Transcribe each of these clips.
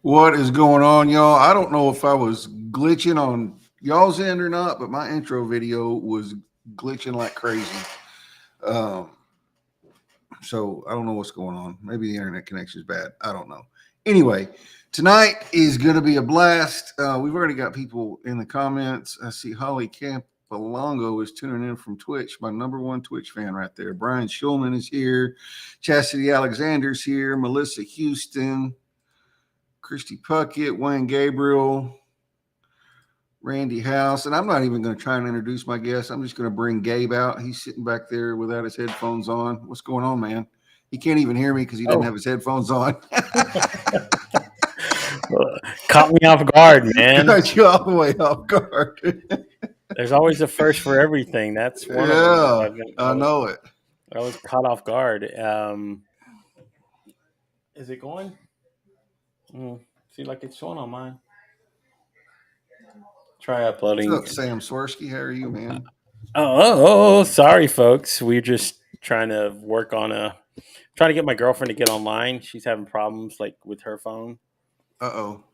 What is going on, y'all? I don't know if I was glitching on y'all's end or not, but my intro video was glitching like crazy. So I don't know what's going on. Maybe the internet connection is bad. I don't know. Anyway, tonight is going to be a blast. We've already got people in the comments. I see Holly Campolongo is tuning in from Twitch, my number one Twitch fan right there. Brian Schulman is here. Chastity Alexander's here. Melissa Houston. Christy Puckett, Wayne Gabriel, Randy House. And I'm not even going to try and introduce my guest. I'm just going to bring Gabe out. He's sitting back there without his headphones on. What's going on, man? He can't even hear me because he doesn't have his headphones on. Caught me off guard, man. Got you all the way off guard. There's always a first for everything. That's one of them. I know it. I was caught off guard. Is it going? See, like it's showing on mine. Try uploading. What's up, Sam Swirsky? How are you, man? Sorry, folks. We're just trying to work on trying to get my girlfriend to get online. She's having problems like with her phone. Uh-oh.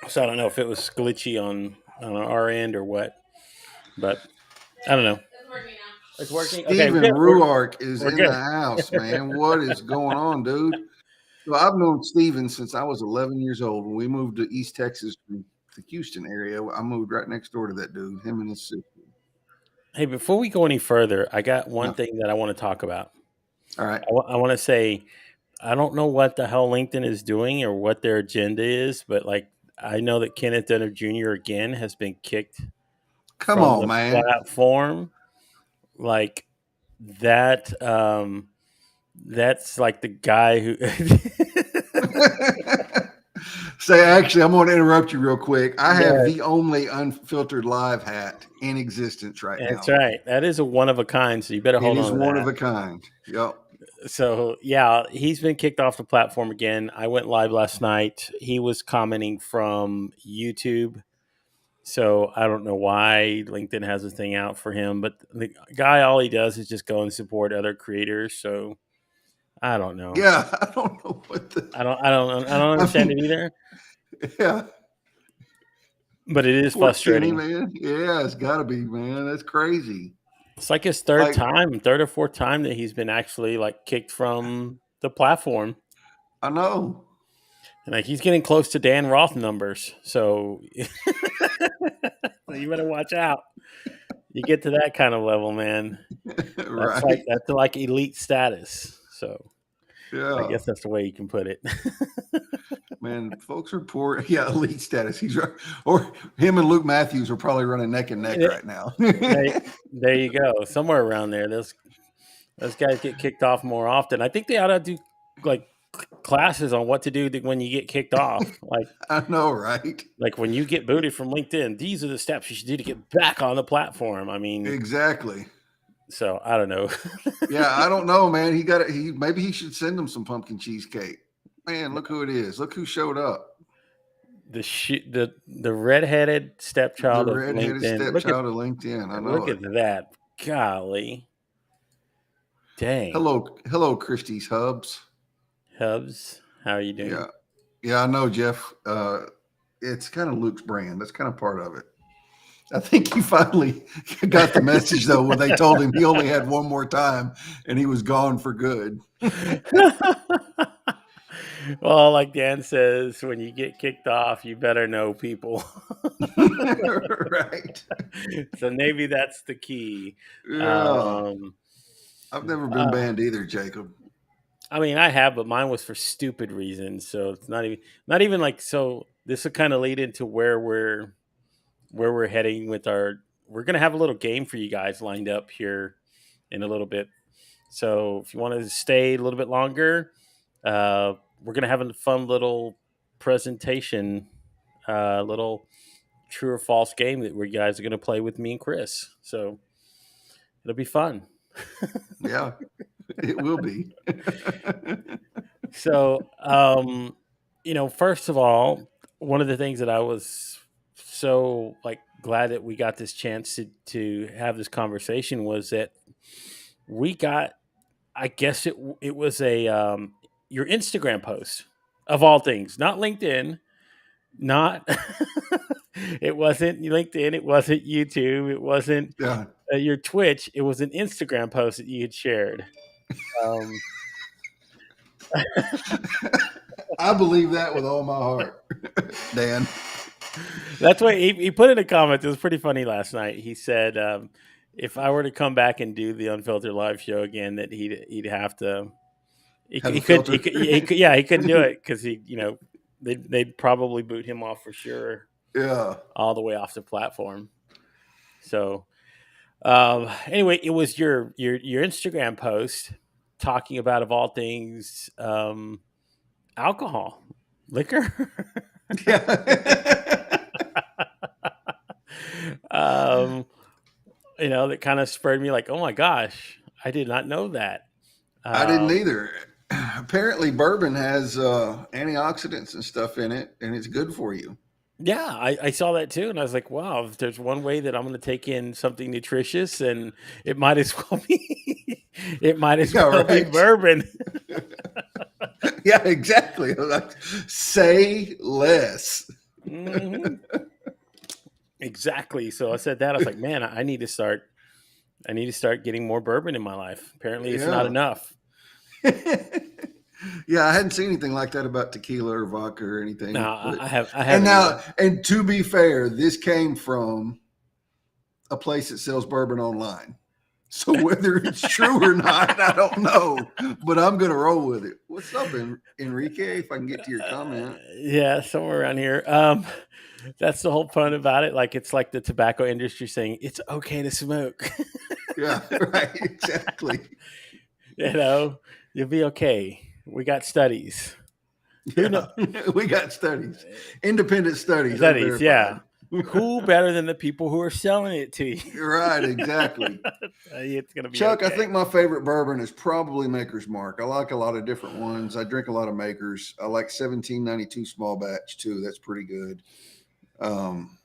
So I don't know if it was glitchy on our end or what, but I don't know. It's working. Steven Ruark is in the house, man. What is going on, dude? So I've known Steven since I was 11 years old. When we moved to East Texas from the Houston area, I moved right next door to that dude, him and his sister. Hey, before we go any further, I got one thing that I want to talk about. All right. I want to say, I don't know what the hell LinkedIn is doing or what their agenda is, but like I know that Kenneth Dunner Jr. again has been kicked from the platform. Like that. That's like the guy who. Say, actually, I'm going to interrupt you real quick. I have the only unfiltered live hat in existence right now. That's right. That is a one of a kind. So you better hold on. It is one of a kind. Yep. So yeah, he's been kicked off the platform again. I went live last night. He was commenting from YouTube. So I don't know why LinkedIn has a thing out for him, but the guy, all he does is just go and support other creators. So I don't know. Yeah, I don't know what I don't understand it either. Yeah. But it is frustrating, man. Yeah, it's got to be, man. That's crazy. It's like his third or fourth time that he's been actually like kicked from the platform. I know. And like he's getting close to Dan Roth numbers. So you better watch out. You get to that kind of level, man. Right. That's like elite status. So yeah, I guess that's the way you can put it. Man, folks are poor. Yeah, elite status. He's right. Or him and Luke Matthews are probably running neck and neck right now. There you go. Somewhere around there. Those guys get kicked off more often. I think they ought to do like classes on what to do when you get kicked off. Like I know, right? Like when you get booted from LinkedIn, these are the steps you should do to get back on the platform. I mean, exactly. So I don't know. Yeah, I don't know, man. Maybe he should send him some pumpkin cheesecake. Man, look who it is. Look who showed up. The redheaded The stepchild of redheaded LinkedIn. stepchild of LinkedIn. I know Look it. at that. Golly. Dang. Hello, Christie's Hubs. Hubs, how are you Yeah, doing? yeah, I know, Jeff. It's kind of Luke's brand. That's kind of part of it. I think he finally got the message though when they told him he only had one more time and he was gone for good. Well, like Dan says, when you get kicked off, you better know people. Right. So maybe that's the key. Yeah. Um, I've never been uh, banned either, Jacob. I mean, I have, but mine was for stupid reasons. So it's not even like so. This will kind of lead into where we're heading with our. We're gonna have a little game for you guys lined up here in a little bit. So if you want to stay a little bit longer, uh, we're gonna have a fun little presentation, little true or false game that we guys are gonna play with me and Chris. So it'll be fun. Yeah, it will be. So, first of all, one of the things that I was so like glad that we got this chance to have this conversation was that we got, I guess it was a your Instagram post of all things, not LinkedIn, not it wasn't LinkedIn, it wasn't YouTube, it wasn't Yeah, your Twitch, it was an Instagram post that you had shared. Um, I believe that with all my heart, Dan. That's why he put in a comment. It was pretty funny last night. He said, if I were to come back and do the Unfiltered live show again, that he'd have to. He, Have he a could filter. yeah, he couldn't do it because they'd probably boot him off for sure, Yeah, all the way off the platform. So anyway, it was your Instagram post talking about, of all things, alcohol, liquor. yeah. um, that kind of spurred me like, oh my gosh, I did not know that. I didn't Um, either. Apparently, bourbon has antioxidants and stuff in it, and it's good for you. yeah, I saw that too, and I was like, wow, if there's one way that I'm going to take in something nutritious, and it might as well be, it might as Yeah, well be right. bourbon. Yeah, exactly. Like, say less. Hmm. Exactly. So I said that. I was like, man, I need to start. I need to start getting more bourbon in my life. Apparently, it's not Yeah. enough. Yeah, I hadn't seen anything like that about tequila or vodka or anything. Now But I and haven't now, either. and to be fair, this came from a place that sells bourbon online. So whether it's true or not, I don't know. But I'm gonna roll with it. What's up, Enrique? If I can get to your comment. Yeah, somewhere around here. That's the whole fun about it. Like it's like the tobacco industry saying it's okay to smoke. Yeah, right. Exactly. you know, you'll be okay. We got studies. Who know Yeah. We got studies. Independent studies, studies? Yeah. unverified. Who better than the people who are selling it to you? Right, exactly. It's gonna be Chuck, I okay. think my favorite bourbon is probably Maker's Mark. I like a lot of different ones. I drink a lot of Makers. I like 1792 small batch too. That's pretty good. Um,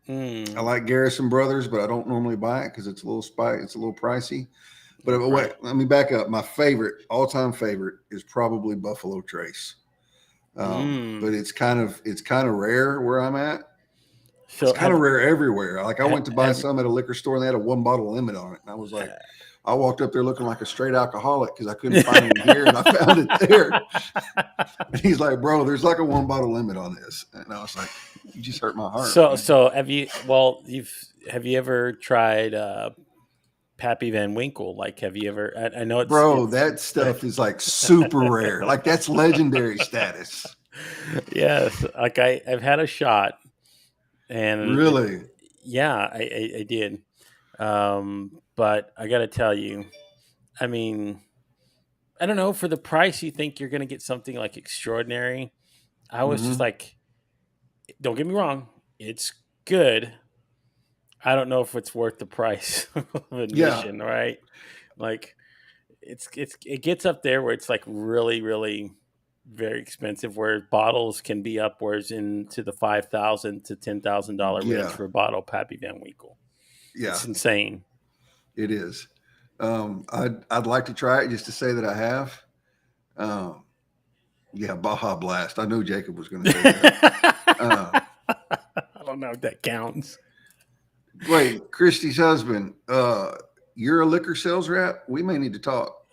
I Mm, like Garrison Brothers, but I don't normally buy it because it's a little It's a little pricey. But wait, right. let me back up. My favorite, all-time favorite, is probably Buffalo Trace. But Mm. it's kind of rare where I'm at. It's So kind of rare everywhere. Like I went to buy have some at a liquor store and they had a one bottle limit on it, and I was like, I walked up there looking like a straight alcoholic because I couldn't find any here, and I found it there. And he's like, "Bro, there's like a one bottle limit on this," and I was like, "You just hurt my heart, so man." so have you ever tried Pappy Van Winkle? Like, have you ever? I know Bro, it's that stuff is like super rare. Like that's legendary status. yes. Like I've had a shot, and Really? yeah, I did. But I got to tell you, I mean, I don't know. For the price, you think you're going to get something like extraordinary. I was just Mm-hmm. like, don't get me wrong, it's good. I don't know if it's worth the price of Yeah, admission, right? Like it gets up there where it's like really, really very expensive. Where bottles can be upwards into the $5,000 to $10,000 range yeah, for a bottle of Pappy Van Winkle. yeah. It's insane. It is. I'd like to try it just to say that I have. Um, yeah, Baja Blast. I knew Jacob was going to say that. Uh, I don't know if that counts. Wait, Christy's husband. You're a liquor sales rep. We may need to talk.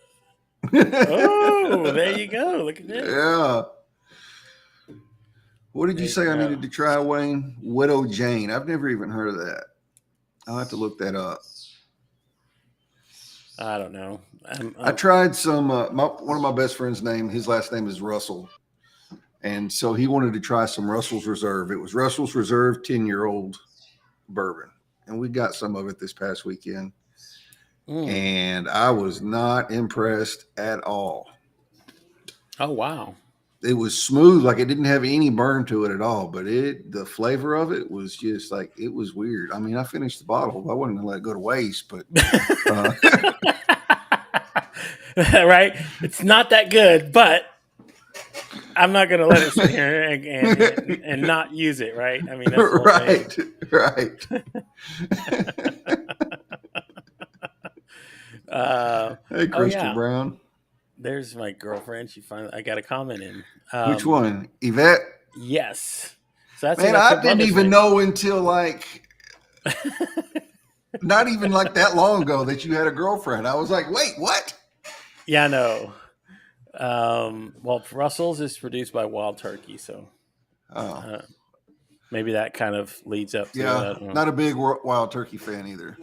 Oh, there you go. Look at this. Yeah. What did There you you say I go. needed to try, Wayne? Widow Jane. I've never even heard of that. I'll have to look that up. I don't know. I tried some. One of my best friends' name. His last name is Russell, and so he wanted to try some Russell's Reserve. It was Russell's Reserve 10-year-old bourbon, and we got some of it this past weekend, and I was not impressed at all. Oh wow. It was smooth, like it didn't have any burn to it at all, but the flavor of it was just like, it was weird. I mean, I finished the bottle. I wasn't gonna let it go to waste, but right? It's not that good, but I'm not gonna let it sit here and not use it, right? I mean, that's the whole thing. right. Hey, Oh Crystal yeah, Brown. there's my girlfriend. She finally, I got a comment in. Which one? Yvette? Yes. So that's Man, that's I her didn't brother's even name. know until like not even like that long ago that you had a girlfriend. I was like, wait, what? Yeah, no. Well, Russell's is produced by Wild Turkey, so maybe that kind of leads up to it. I don't know. Not a big Wild Turkey fan either.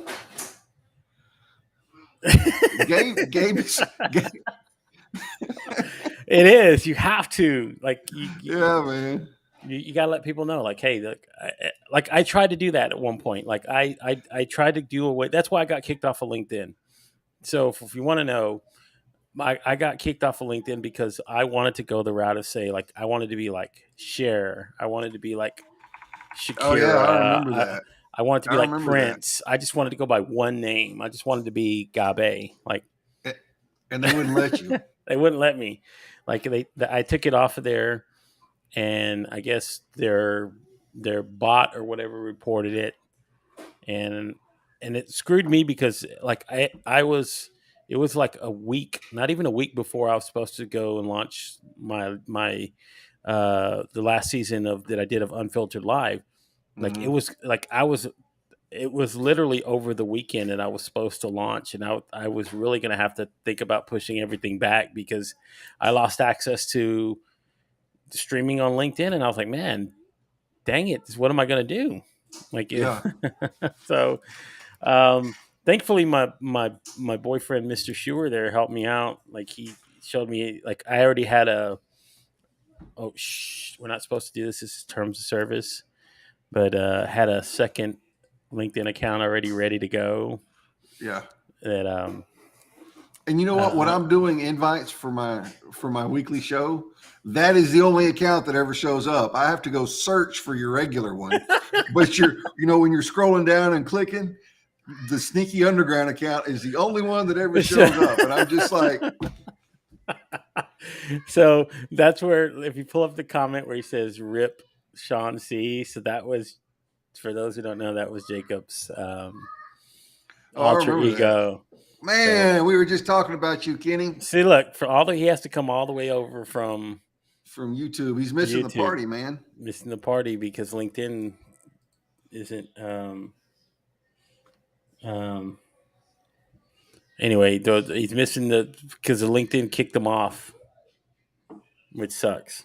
Gabe It is. You have to yeah, man. You gotta let people know, like, hey, I tried to do that at one point. Like, I tried to do away. That's why I got kicked off of LinkedIn. So if you want to know, I got kicked off of LinkedIn because I wanted to go the route of say, like, I wanted to be like Cher. I wanted to be like Shakira. Oh yeah, I remember that. I wanted to be I like remember Prince. I just wanted to go by one name. I just wanted to be Gabe. Like, and they wouldn't let you. they wouldn't let me. Like I took it off of there, and I guess their bot or whatever reported it, and it screwed me because like I was, it was like a week, not even a week before I was supposed to go and launch my the last season of that I did of Unfiltered Live. Like it was like it was literally over the weekend and I was supposed to launch, and I was really going to have to think about pushing everything back because I lost access to streaming on LinkedIn, and I was like, man, dang it, what am I going to do? Like, Yeah. So thankfully my boyfriend, Mr. Schuer, there helped me out. Like, he showed me, like, I already had we're not supposed to do this. This is terms of service, but had a second LinkedIn account already ready to go. Yeah. That and you know what? When I'm doing invites for my weekly show, that is the only account that ever shows up. I have to go search for your regular one. But when you're scrolling down and clicking, the Sneaky Underground account is the only one that ever shows up. And I'm just like, so that's where, if you pull up the comment where he says "Rip Sean C," so that was, for those who don't know, that was Jacob's alter ego. That. Man, we were just talking about you, Kenny. See, look, he has to come all the way over from YouTube. He's missing the party, man. Missing the party because LinkedIn isn't. Anyway, he's missing because LinkedIn kicked him off, which sucks.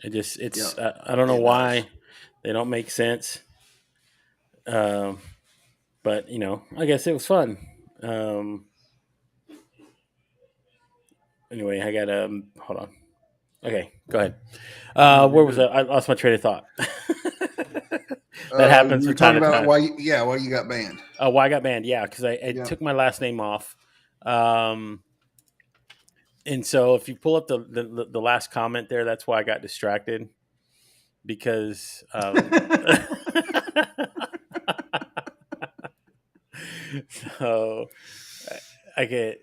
I don't know why. They don't make sense. But I guess it was fun. Anyway, I got hold on. Okay, go ahead. Where was I lost my train of thought. That happens from time to time. Why you got banned? Oh, why I got banned? Yeah, because I took my last name off. And so if you pull up the last comment there, that's why I got distracted. Because So I get,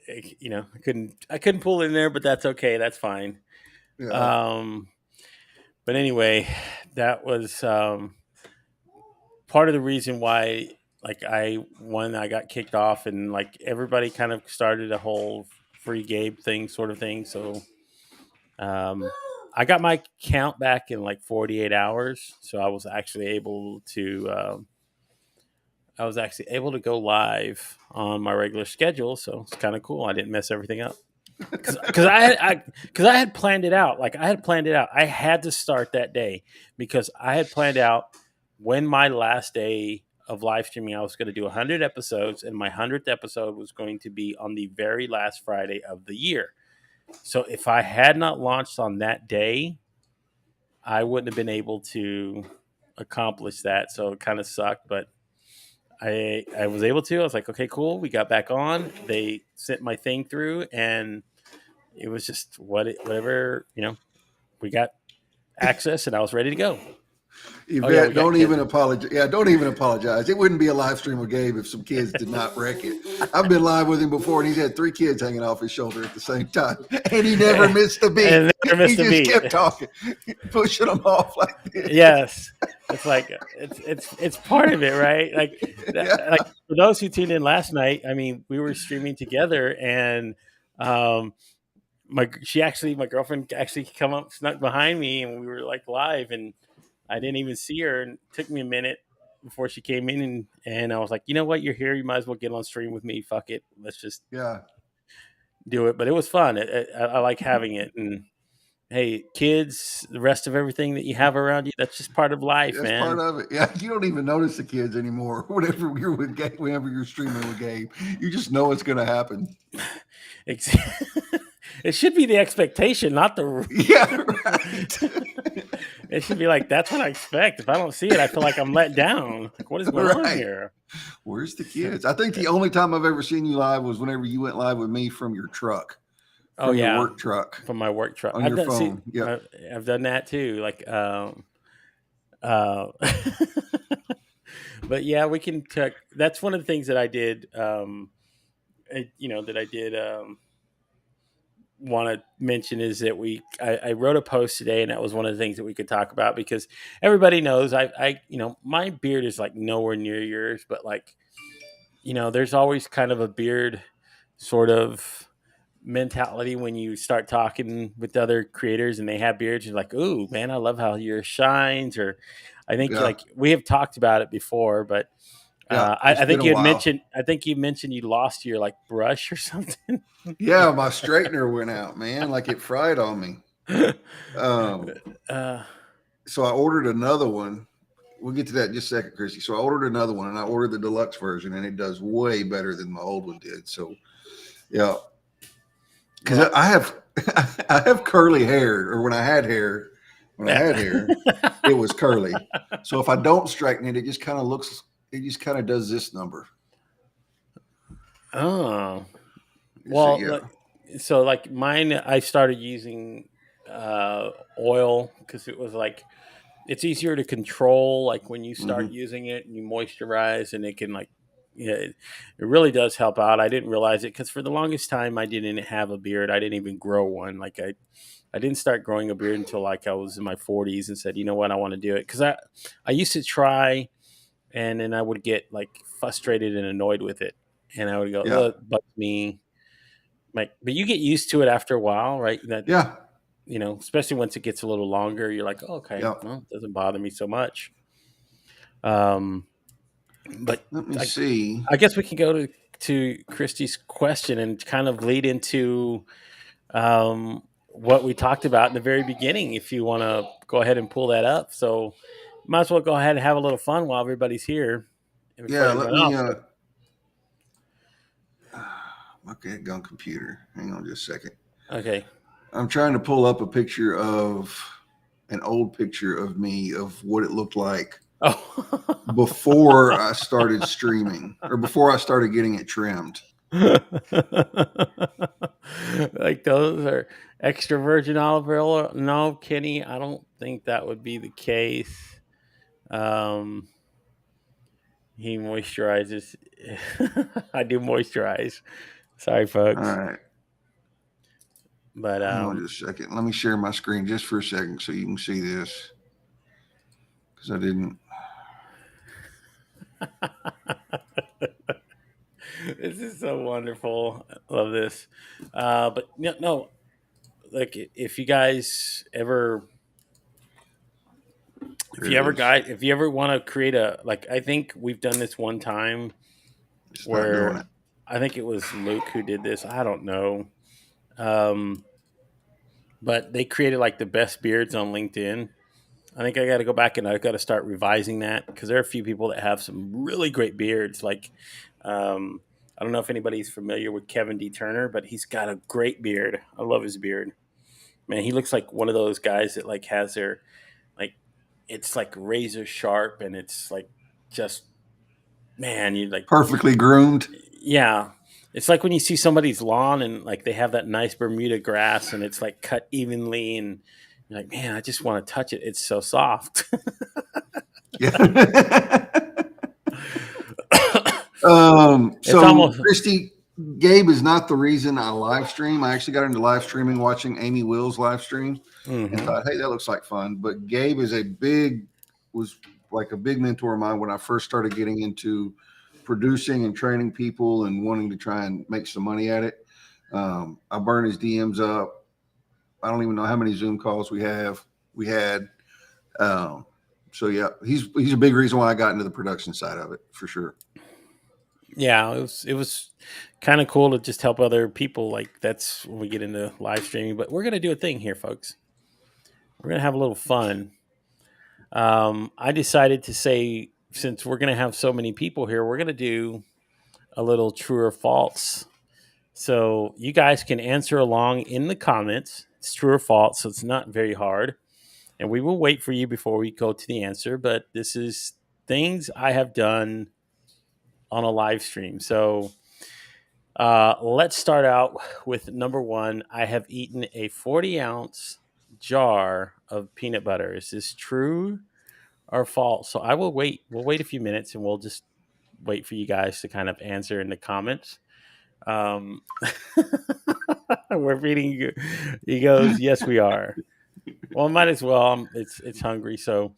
I couldn't pull in there, but that's okay. That's fine. Yeah. Um, but anyway, that was part of the reason why, like, when I got kicked off, and like everybody kind of started a whole free Gabe thing, sort of thing. So I got my count back in like 48 hours, so I was actually able to go live on my regular schedule. So it's kind of cool. I didn't mess everything up because I had planned it out. Like, I had planned it out. I had to start that day because I had planned out when my last day of live streaming, I was going to do 100 episodes, and my 100th episode was going to be on the very last Friday of the year. So if I had not launched on that day, I wouldn't have been able to accomplish that. So it kind of sucked, but I was able to. I was like, okay, cool. We got back on. They sent my thing through, and it was just whatever, we got access, and I was ready to go. Oh yeah, we Yvette, got don't kids. even apologize. Yeah, don't even apologize. It wouldn't be a live stream with Gabe if some kids did not wreck it. I've been live with him before, and he's had 3 kids hanging off his shoulder at the same time, and he never missed a beat. And never He missed a just beat. kept talking, pushing them off like this. Yes, it's like it's part of it, right? Yeah. Like for those who tuned in last night, I mean, we were streaming together, and um, my girlfriend actually come up, snuck behind me, and we were like live, and I didn't even see her, and it took me a minute before she came in, and I was like, you know what, you're here, you might as well get on stream with me. Fuck it, let's just Yeah. do it. But it was fun. I like having it, and hey, kids, the rest of everything that you have around you, that's just part of life, That's part man. of it. Yeah, you don't even notice the kids anymore. Whenever you're with Gabe, whenever you're streaming with Gabe, you just know it's going to happen. It should be the expectation, not the. Yeah, right. It should be like, that's what I expect. If I don't see it, I feel like I'm let down. Like, what is going on Right. here? Where's the kids? I think the only time I've ever seen you live was whenever you went live with me from your truck, Oh from your yeah, work truck from my work truck. on your phone. Yeah. I've done that too. Like, but yeah, we can check. That's one of the things that I did. That I did. Want to mention is that I wrote a post today, and that was one of the things that we could talk about, because everybody knows my beard is like nowhere near yours, but like, there's always kind of a beard sort of mentality when you start talking with other creators and they have beards. You're like, ooh man, I love how yours shines. Or I think, Yeah. like, we have talked about it before, but Yeah. I It's been think a you had while. mentioned. I think you mentioned you lost your like brush or something. Yeah. My straightener went out, man. Like it fried on me. uh, So I ordered another one. We'll get to that in just a second, Chrissy. So I ordered another one, and I ordered the deluxe version, and it does way better than my old one did. So, yeah, because well, I have I have curly hair, or when I had hair, it was curly. So if I don't straighten it, it just kind of looks. It just kind of does this number. Oh, So well, yeah, so like mine, I started using oil because it was like, it's easier to control. Like when you start using it and you moisturize, and it can like, yeah, it really does help out. I didn't realize it because for the longest time I didn't have a beard. I didn't even grow one. Like I didn't start growing a beard until like I was in my 40s, and said, you know what, I want to do it because I used to try, and then I would get like frustrated and annoyed with it, and I would go, yeah, oh, it bugs me. Like, but you get used to it after a while, right? That, yeah, especially once it gets a little longer, you're like, oh, okay, yeah. well, it doesn't bother me so much. Um, but Let me I, see. I guess we can go to Christy's question and kind of lead into what we talked about in the very beginning. If you want to go ahead and pull that up, so might as well go ahead and have a little fun while everybody's here and before Yeah, they let run me. off. So, Okay, gun computer. Hang on just a second. okay. I'm trying to pull up a picture of an old picture of me of what it looked like Oh. before I started streaming or before I started getting it trimmed. Like those are extra virgin olive oil. No, Kenny, I don't think that would be the case. Um, He moisturizes. I do moisturize. Sorry, All folks. right. But Hang on just a second. Let me share my screen just for a second so you can see this. Because I didn't. this is so wonderful. I love this. But no, like if you guys ever, There it is. if you ever want to create a, like, I think we've done this one time It's not doing where it. I think it was Luke who did this. I don't know. Um, but they created like the best beards on LinkedIn. I think I got to go back and I got to start revising that because there are a few people that have some really great beards. Like, I don't know if anybody's familiar with Kevin D. Turner, but he's got a great beard. I love his beard. Man, he looks like one of those guys that like has their, like, it's like razor sharp and it's like just, man, you like, Perfectly groomed. yeah. It's like when you see somebody's lawn and like they have that nice Bermuda grass and it's like cut evenly and you're like, man, I just want to touch it. It's so soft. Yeah. It's So almost. Christy, Gabe is not the reason I live stream. I actually got into live streaming watching Amy Will's live stream and Mm-hmm. thought, hey, that looks like fun. But Gabe is was like a big mentor of mine when I first started getting into producing and training people and wanting to try and make some money at it. I burned his DMs up. I don't even know how many Zoom calls we had. Um, so yeah, he's a big reason why I got into the production side of it for sure. Yeah, it was kind of cool to just help other people. Like that's when we get into live streaming. But we're gonna do a thing here, folks. We're gonna have a little fun. I decided to say since we're gonna have so many people here, we're gonna do a little true or false. So you guys can answer along in the comments. It's true or false, so it's not very hard. And we will wait for you before we go to the answer. But this is things I have done on a live stream. So let's start out with number one. I have eaten a 40-ounce jar of peanut butter. Is this true or false? So I will wait. We'll wait a few minutes and we'll just wait for you guys to kind of answer in the comments. Um, we're reading. He goes, "Yes, we are." Well, might as well. It's hungry, so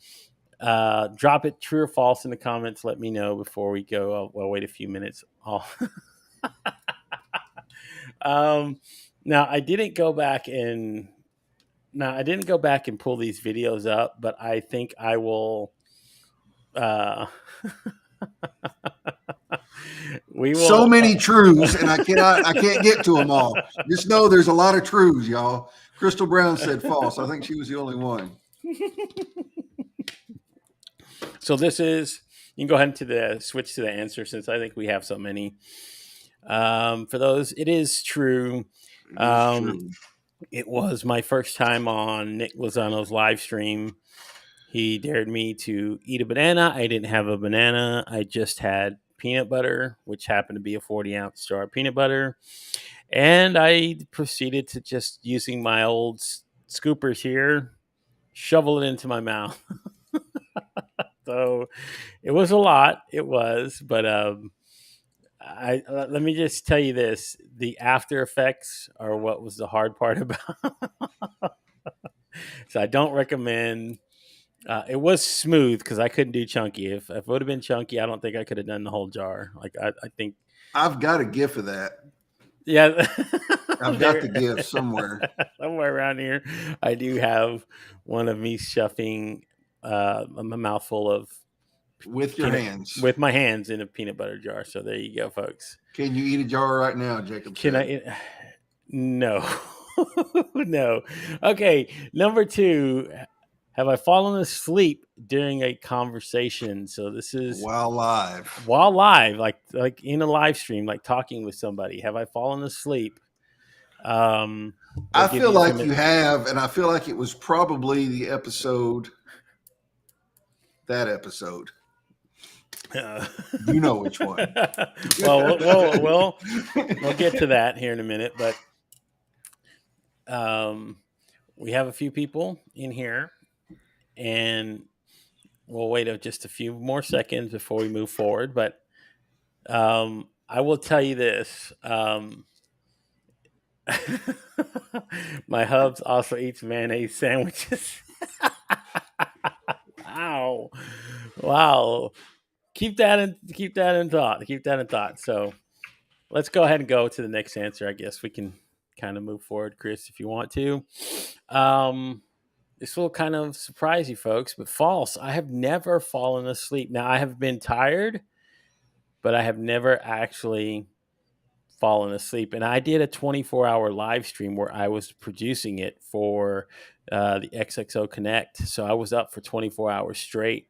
drop it true or false in the comments. Let me know before we go. I'll wait a few minutes. Um, now I didn't go back and pull these videos up, but I think I will. Uh, we So will. many truths, and I can't get to them all. Just know there's a lot of truths, y'all. Crystal Brown said false. I think she was the only one. So this is. You can go ahead and switch to the answer since I think we have so many. For those, it is true. It is Um, true. it was my first time on Nick Lozano's live stream. He dared me to eat a banana. I didn't have a banana. I just had peanut butter, which happened to be a 40-ounce jar of peanut butter. And I proceeded to just using my old scoopers here, shovel it into my mouth. So it was a lot. It was, but I let me just tell you this: the after effects are what was the hard part about. So I don't recommend. It was smooth because I couldn't do chunky. If it would have been chunky, I don't think I could have done the whole jar. Like I think, I've got a gif of that. yeah, I've got the gif somewhere. somewhere around here, I do have one of me stuffing a mouthful of With your peanut hands. with my hands in a peanut butter jar. So there you go, folks. Can you eat a jar right now, Jacob Can said. I? No, no. Okay, number two. Have I fallen asleep during a conversation? So this is While live. while live, like in a live stream, like talking with somebody. Have I fallen asleep? We'll I give feel you like some. you have, and I feel like it was probably that episode. You know which one. well, we'll get to that here in a minute, but we have a few people in here, and we'll wait just a few more seconds before we move forward. But I will tell you this. My hubs also eats mayonnaise sandwiches. Wow. Wow. Keep that in thought. Keep that in thought. So let's go ahead and go to the next answer. I guess we can kind of move forward, Chris, if you want to. This will kind of surprise you folks, but false. I have never fallen asleep. Now I have been tired, but I have never actually fallen asleep. And I did a 24-hour live stream where I was producing it for the XXO Connect. So I was up for 24 hours straight.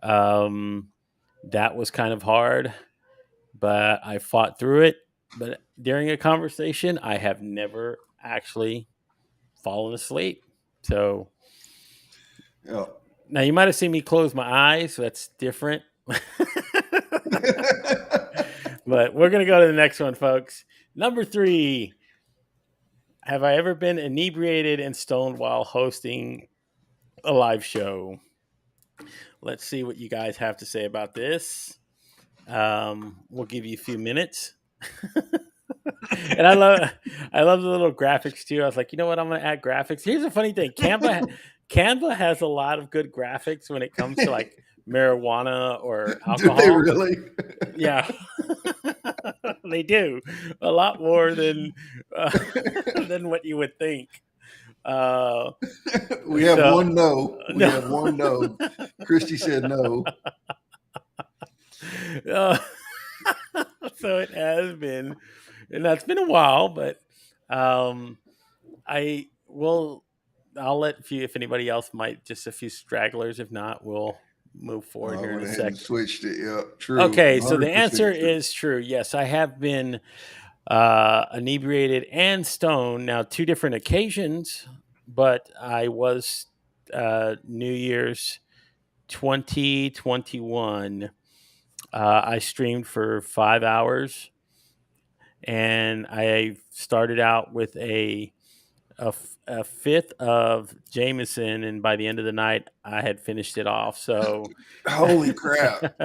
That was kind of hard, but I fought through it. But during a conversation, I have never actually fallen asleep. So Yeah. now you might have seen me close my eyes, so that's different. But we're going to go to the next one, folks. Number 3. Have I ever been inebriated and stoned while hosting a live show? Let's see what you guys have to say about this. We'll give you a few minutes. And I love the little graphics too. I was like, you know what? I'm going to add graphics. Here's a funny thing. Canva has a lot of good graphics when it comes to like marijuana or Do they alcohol. really? Yeah. They do a lot more than what you would think. We have so- one no. We No. have one no. Christy said no. So it has been, and that's been a while, but I'll let if anybody else might, just a few stragglers. If not, we'll move forward I here in went a ahead second. and switched it. Yeah, true. Okay, so the 100% answer true. is true. Yes, I have been inebriated and stoned. Now, 2 different occasions, but I was New Year's 2021. I streamed for 5 hours, and I started out with a fifth of Jameson, and by the end of the night, I had finished it off. So, Holy crap.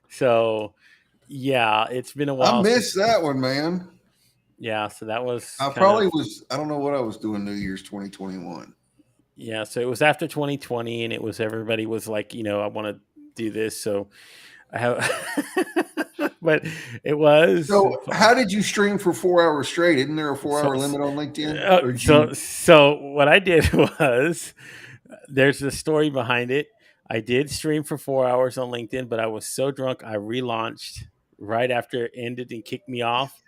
so yeah, it's been a I while. missed that one, man. Yeah, so that was. I don't know what I was doing New Year's 2021. Yeah, so it was after 2020, and it was everybody was like, I want to do this, so I have. But it was. So, how did you stream for 4 hours straight? Isn't there a 4-hour limit on LinkedIn? So what I did was, there's a story behind it. I did stream for 4 hours on LinkedIn, but I was so drunk I relaunched right after it ended and kicked me off,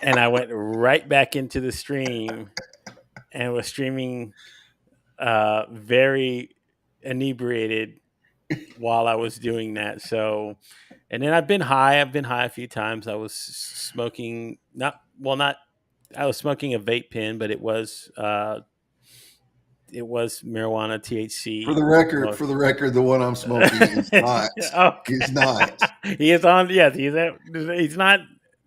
and I went right back into the stream and was streaming very inebriated while I was doing that. So, and then I've been high a few times. I was smoking I was smoking a vape pen, but it was marijuana, THC. For the record, the one I'm smoking is not. Oh. It's not. He is on. Yes, he's not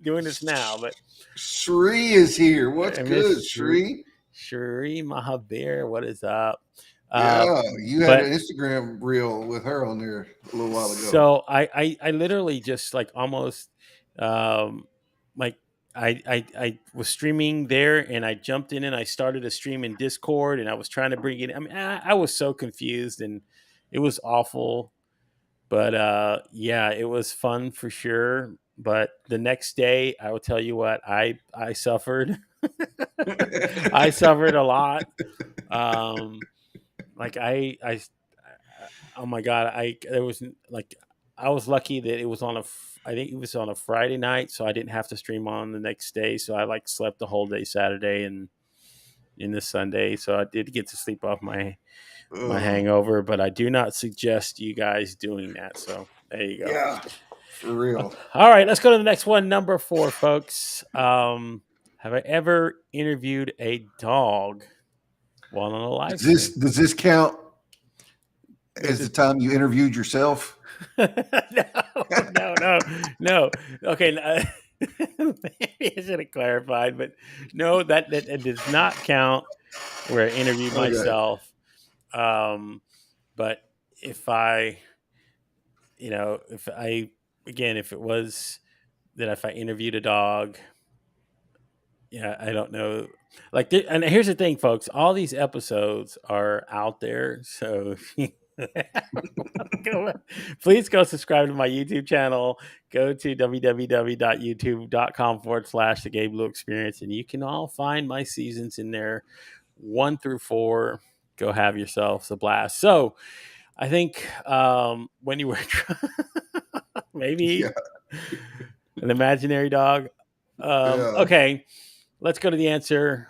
doing this now, but Shree is here. What's And good, Miss Shree? Sheree Mahabir, what is up? Yeah, you had an Instagram reel with her on there a little while ago. So I literally just like almost like I was streaming there, and I jumped in and I started a stream in Discord, and I was trying to bring it. I mean, I was so confused, and it was awful. But yeah, it was fun for sure. But the next day, I will tell you what, I suffered. I suffered a lot. Like oh my god, I was lucky that it was I think it was on a Friday night, so I didn't have to stream on the next day. So I like slept the whole day Saturday and in the Sunday, so I did get to sleep off my hangover. But I do not suggest you guys doing that. So there you go. Yeah, for real. All right, let's go to the next one. Number 4, folks. Have I ever interviewed a dog while on a live stream? Does this count as the time you interviewed yourself? No. Okay, maybe I should have clarified, but no, that does not count where I interviewed myself. But if I, if I, again, if it was that if I interviewed a dog, yeah, I don't know. Like, and here's the thing, folks. All these episodes are out there, so please go subscribe to my YouTube channel. Go to www.youtube.com/the Gabe Leal Experience, and you can all find my seasons in there, 1 through 4. Go have yourselves a blast. So, I think when you were Yeah. maybe an imaginary dog. Yeah. Okay, let's go to the answer.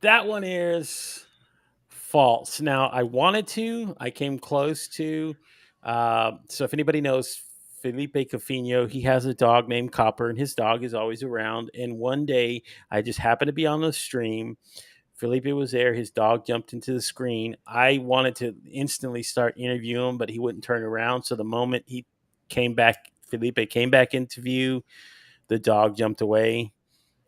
That one is false. Now, I came close to. So, if anybody knows Felipe Cofino, he has a dog named Copper, and his dog is always around. And one day, I just happened to be on the stream. Felipe was there. His dog jumped into the screen. I wanted to instantly start interviewing him, but he wouldn't turn around. So, the moment Felipe came back into view, the dog jumped away.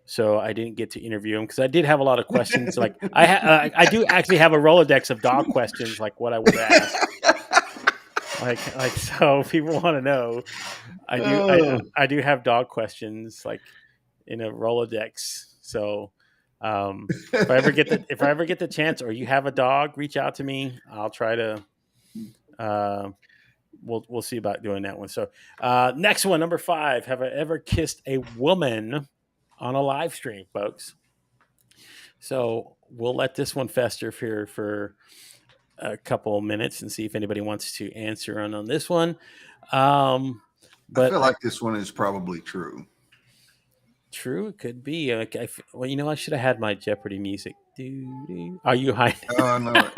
So I didn't get to interview him because I did have a lot of questions. Like I do actually have a Rolodex of dog questions, like what I would ask. Like so, people want to know. I do Oh. I do have dog questions like in a Rolodex. So if I ever get the chance, or you have a dog, reach out to me. I'll try to. We'll see about doing that one. So next one, number 5. Have I ever kissed a woman on a live stream, folks? So we'll let this one fester here for a couple of minutes and see if anybody wants to answer on this one. I But feel like this one is probably true. true, it could be. Well, I should have had my Jeopardy music. Are you hiding? Oh, I know it.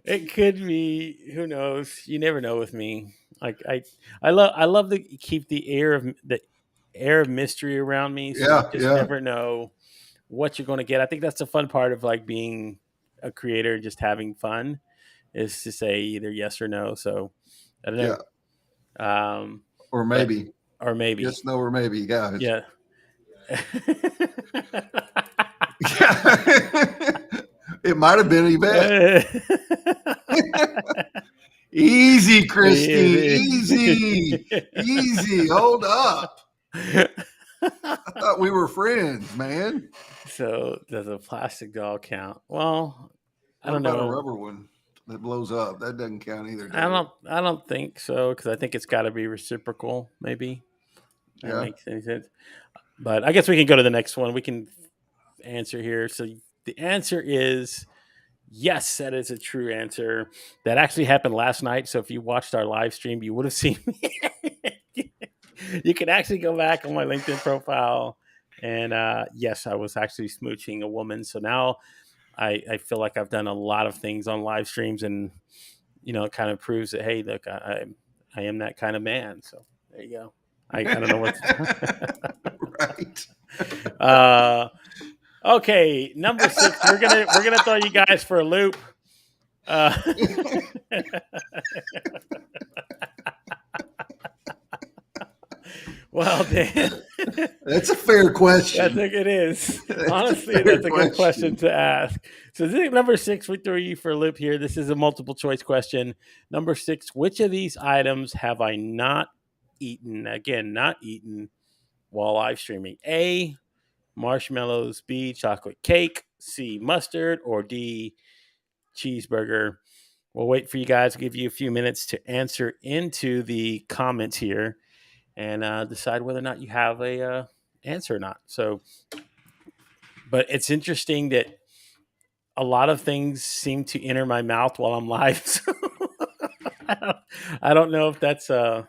It could be. Who knows? You never know with me. Like I love to keep the air of mystery around me, so you Yeah, just yeah, never know what you're going to get. I think that's the fun part of like being a creator and just having fun is to say either yes or no. So I don't yeah. know. Or But maybe. or maybe. Yes, no, or maybe. Yeah. Yeah. It might have been Yvette. Easy, Christine. Easy. Easy. Hold up. I thought we were friends, man. So does a plastic doll count? Well, I What don't about a know. rubber one that blows up? That doesn't count either, I does it? don't. I don't think so because I think it's got to be reciprocal. Maybe that Yeah. makes any sense. But I guess we can go to the next one. We can answer here. So the answer is yes. That is a true answer. That actually happened last night. So if you watched our live stream, you would have seen me. You can actually go back on my LinkedIn profile. And yes, I was actually smooching a woman. So now I feel like I've done a lot of things on live streams, and it kind of proves that hey, look, I am that kind of man. So there you go. I don't know what. Right. Okay, number 6. We're gonna throw you guys for a loop. Uh, well, Dan, That's a fair question. it is. That's a Honestly, fair that's a good question to ask. So, this is number 6. We throw you for a loop here. This is a multiple choice question. Number 6. Which of these items have I not eaten? Again, not eaten while live streaming. A, marshmallows. B, chocolate cake. C, mustard. Or D, cheeseburger. We'll wait for you guys. Give you a few minutes to answer into the comments here and decide whether or not you have a answer or not. So, but it's interesting that a lot of things seem to enter my mouth while I'm live. So I don't know if that's a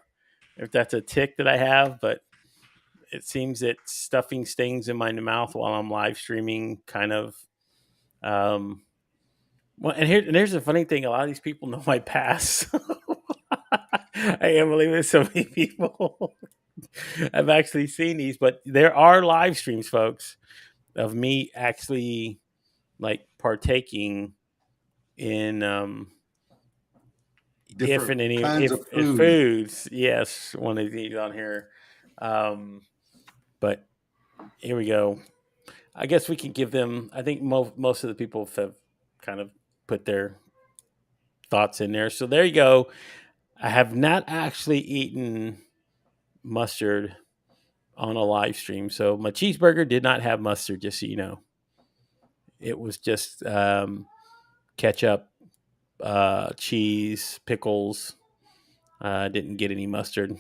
tick that I have, but it seems that stuffing stings in my mouth while I'm live streaming kind of. Well, and here's the funny thing: a lot of these people know my past. I can't believe it. So many people have actually seen these, but there are live streams, folks, of me actually like partaking in Different kinds of if food. foods. Yes, one of these on here. Um, But here we go. I guess we can give them. I think most of the people have kind of put their thoughts in there. So there you go. I have not actually eaten mustard on a live stream. So my cheeseburger did not have mustard, just so you know. It was just ketchup, cheese, pickles. Didn't get any mustard.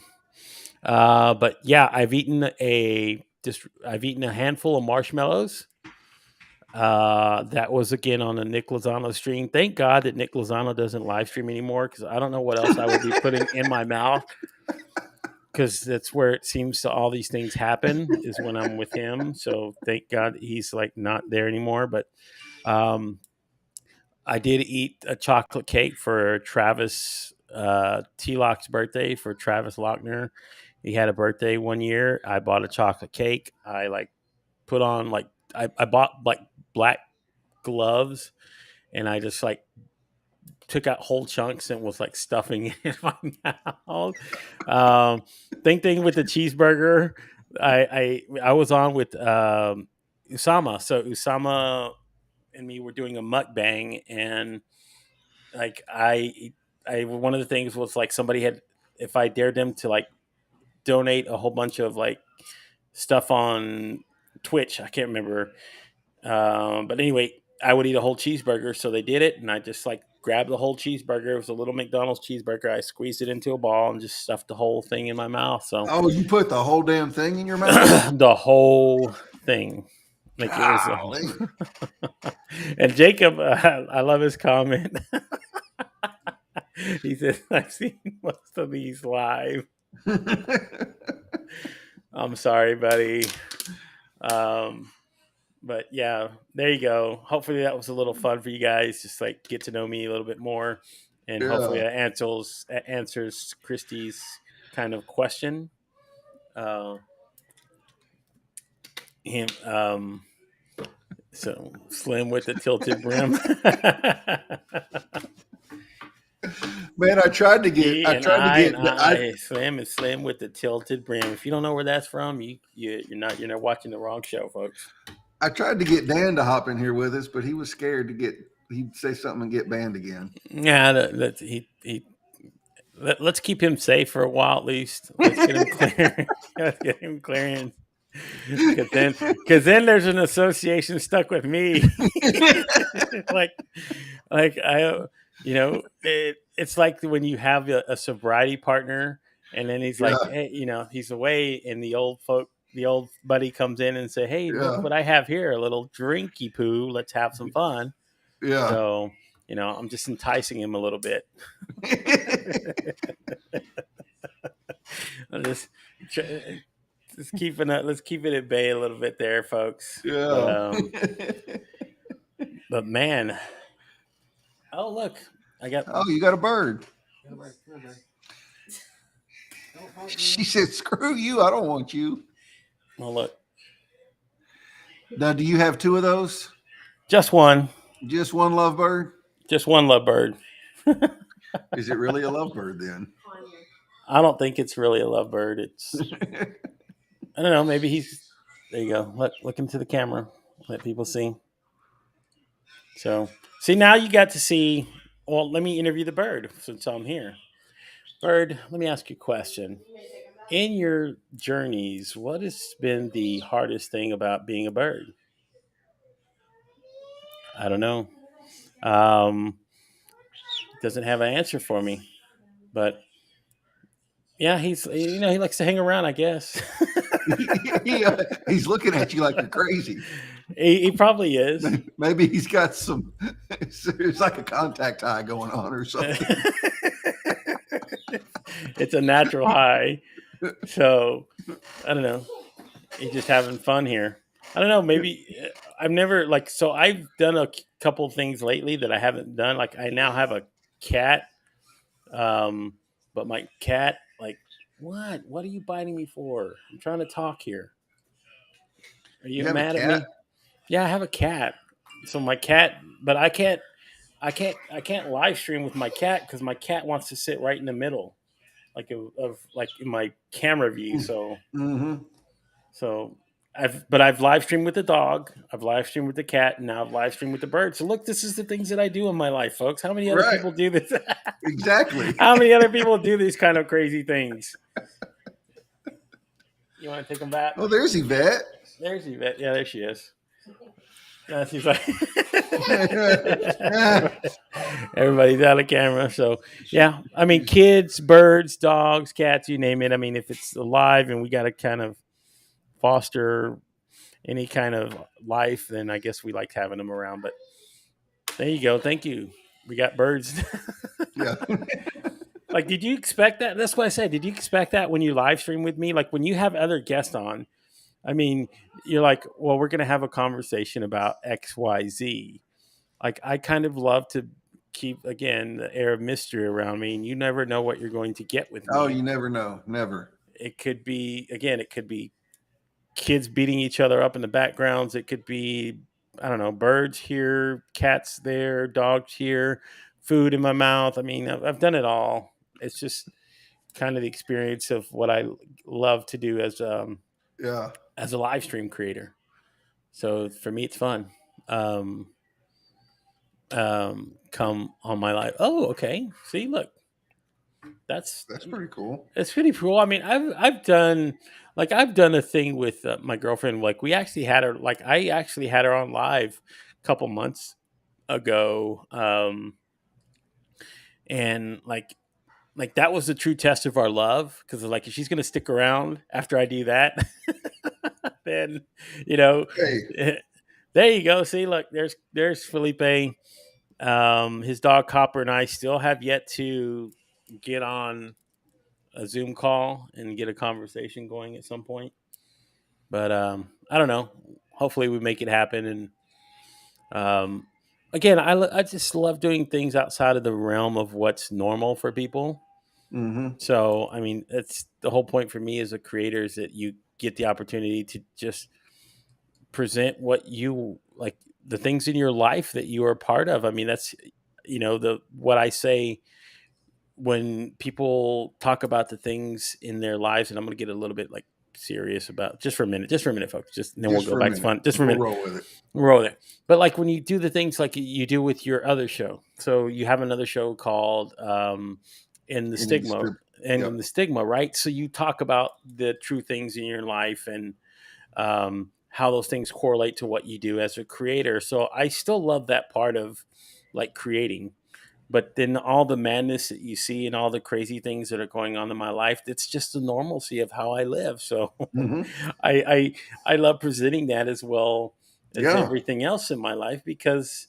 But yeah, I've eaten a handful of marshmallows. That was again on the Nick Lozano stream. Thank God that Nick Lozano doesn't live stream anymore, because I don't know what else I would be putting in my mouth. Because that's where it seems to all these things happen, is when I'm with him. So thank God he's like not there anymore. But um, I did eat a chocolate cake for Travis T Lock's birthday, for Travis Lochner. He had a birthday one year. I bought a chocolate cake. I like put on like I bought like black gloves, and I just like took out whole chunks and was like stuffing it in my mouth. Same thing with the cheeseburger. I was on with Usama. So Usama and me were doing a mukbang, and like I one of the things was like somebody had, if I dared them to like donate a whole bunch of like stuff on Twitch. I can't remember. But anyway, I would eat a whole cheeseburger. So they did it. And I just like grabbed the whole cheeseburger. It was a little McDonald's cheeseburger. I squeezed it into a ball and just stuffed the whole thing in my mouth. So Oh, you put the whole damn thing in your mouth? the whole thing. Like it was. Golly. And Jacob, I love his comment. He says, I've seen most of these live. I'm sorry, buddy. But yeah, there you go. Hopefully that was a little fun for you guys. Just like get to know me a little bit more, and hopefully Yeah. that answers Christy's kind of question. Him, so slim with the tilted brim. Man, I tried to get, E I and tried to I get, and I, I, slim and slim with the tilted brim. If you don't know where that's from, you're not watching the wrong show, folks. I tried to get Dan to hop in here with us, but he was scared he'd say something and get banned again. Yeah, let's keep him safe for a while at least. Let's get him clear. Let's get him clearance. Because then there's an association stuck with me. like I, it's like when you have a sobriety partner, and then he's like, Yeah. hey, he's away, and the old buddy comes in and say, hey, look Yeah. what I have here, a little drinky poo. Let's have some fun. Yeah. So, I'm just enticing him a little bit. I'm just keeping it. Let's keep it at bay a little bit there, folks. Yeah. But man, oh look, I got. Oh, you got a bird. She said, "Screw you! I don't want you." Well, look, Now, do you have two of those? just one. Just one lovebird? Just one lovebird. Is it really a lovebird then? I don't think it's really a lovebird. It's I don't know. Maybe he's. There you go. Look into the camera. Let people see. So see, now you got to see. Well, let me interview the bird since I'm here. Bird, let me ask you a question. In your journeys, what has been the hardest thing about being a bird? I don't know. Um, doesn't have an answer for me, but yeah, he likes to hang around, I guess. He's looking at you like you're crazy. He probably is. Maybe he's got some. It's like a contact high going on or something. It's a natural high, so I don't know. He's just having fun here. I don't know. Maybe I've never so I've done a couple of things lately that I haven't done. Like I now have a cat, but my cat what are you biting me for? I'm trying to talk here. Are you have a mad at cat? me? Yeah, I have a cat. So my cat, but I can't live stream with my cat because my cat wants to sit right in the middle, like of like in my camera view. So Mm-hmm. So I've live streamed with the dog, I've live streamed with the cat, and now I've live streamed with the bird. So look, this is the things that I do in my life, folks. How many other Right. people do this? Exactly. How many other people do these kind of crazy things? You want to take them back? Oh, there's Yvette. There's Yvette. Yeah, there she is. She's like everybody's out of camera. So yeah, I mean, kids, birds, dogs, cats, you name it. I mean, if it's alive and we got to kind of foster any kind of life, then I guess we like having them around. But there you go. Thank you. We got birds. Yeah. Like, did you expect that? That's what I said. Did you expect that when you live stream with me? Like when you have other guests on, I mean, you're like, well, we're going to have a conversation about X, Y, Z. Like, I kind of love to keep, again, the air of mystery around me, and you never know what you're going to get with Oh, me. you never know. Never. It could be, again, it could be kids beating each other up in the backgrounds. It could be, I don't know, birds here, cats there, dogs here, food in my mouth. I mean, I've done it all. It's just kind of the experience of what I love to do Yeah. as a live stream creator. So for me, it's fun. Um, come on my live. Oh, okay. See, look, that's That's pretty cool. it's pretty cool. I mean, I've done a thing with my girlfriend. Like we actually had her. Like I actually had her on live a couple months ago, and like that was the true test of our love because like if she's gonna stick around after I do that, then you know, Hey. there you go. See, look, there's Felipe. His dog Copper and I still have yet to get on a Zoom call and get a conversation going at some point. But I don't know. Hopefully, we make it happen. And again, I just love doing things outside of the realm of what's normal for people. Mm-hmm. So, I mean, it's the whole point for me as a creator is that you get the opportunity to just present what you like, the things in your life that you are a part of. I mean, that's the what I say when people talk about the things in their lives, and I'm going to get a little bit like serious about just for a minute, folks. Just and then we'll Just go for a back to minute. fun. Just for a We'll minute, roll with it. we'll roll there. But like when you do the things like you do with your other show, so you have another show called "In the Stigma," and Yep. in the stigma, right? So you talk about the true things in your life and how those things correlate to what you do as a creator. So I still love that part of like creating, but then all the madness that you see and all the crazy things that are going on in my life, it's just the normalcy of how I live. So Mm-hmm. I love presenting that as well as Yeah. everything else in my life because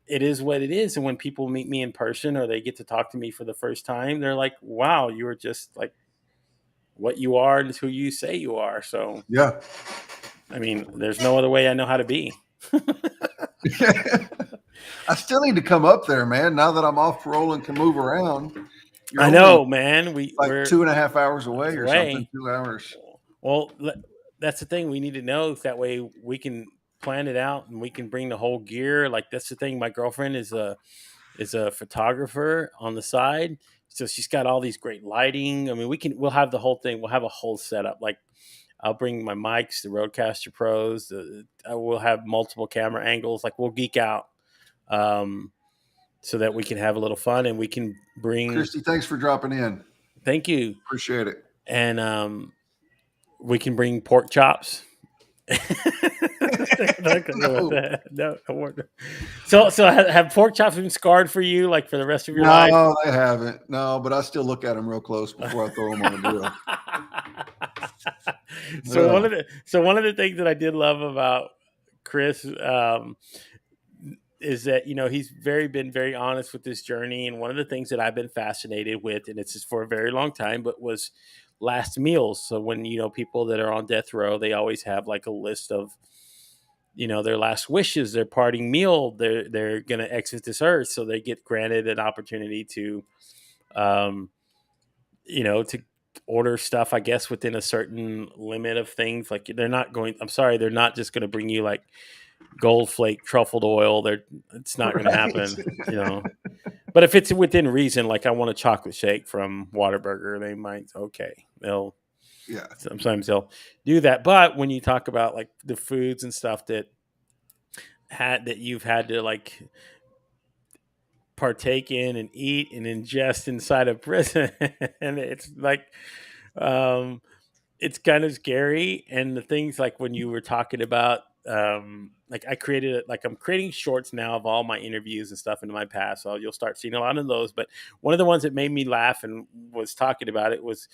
it is what it is. And when people meet me in person or they get to talk to me for the first time, they're like, wow, you were just like what you are and who you say you are. So, Yeah. I mean, there's no other way I know how to be. I still need to come up there, man. Now that I'm off parole and can move around, you're I only know, man. like We're 2.5 hours away or something. away. 2 hours. Well, that's the thing. We need to know if that way we can plan it out and we can bring the whole gear. Like that's the thing. My girlfriend is a photographer on the side, so she's got all these great lighting. I mean, we'll have the whole thing. We'll have a whole setup. Like I'll bring my mics, the Rodecaster Pros. We'll have multiple camera angles. Like we'll geek out. So that we can have a little fun and we can bring. Christy, thanks for dropping in. Thank you, Appreciate it. and we can bring pork chops. No. No. So have pork chops been scarred for you, like for the rest of your life? No, they haven't. No, but I still look at them real close before I throw them on the grill. So Yeah. one of the things that I did love about Chris is that he's been very honest with this journey, and one of the things that I've been fascinated with, and it's just for a very long time, but was last meals. So when people that are on death row, they always have like a list of their last wishes, their parting meal, they're going to exit this earth, so they get granted an opportunity to to order stuff, I guess, within a certain limit of things. Like they're not just going to bring you like gold flake truffled oil. It's not going to happen, But if it's within reason, like I want a chocolate shake from Whataburger, they might they'll Yeah. Sometimes they'll do that. But when you talk about like the foods and stuff that you've had to like partake in and eat and ingest inside of prison, and it's like um it's kind of scary. And the things like when you were talking about like I created it, like I'm creating shorts now of all my interviews and stuff into my past, so you'll start seeing a lot of those. But one of the ones that made me laugh and was talking about it was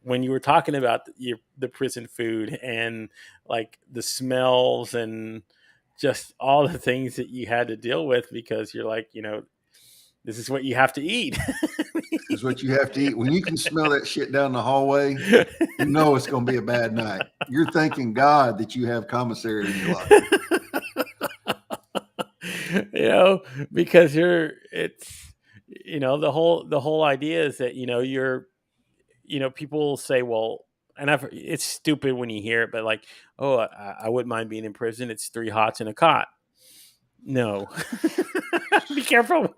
when you were talking about the prison food and like the smells and just all the things that you had to deal with, because you're like, this is what you have to eat. Is what you have to eat. When you can smell that shit down the hallway, you know it's going to be a bad night. You're thanking God that you have commissary in your life. you know, because it's, the whole idea is that, people say, well, and it's stupid when you hear it, but like, oh, I wouldn't mind being in prison. It's 3 hots and a cot. No, be careful.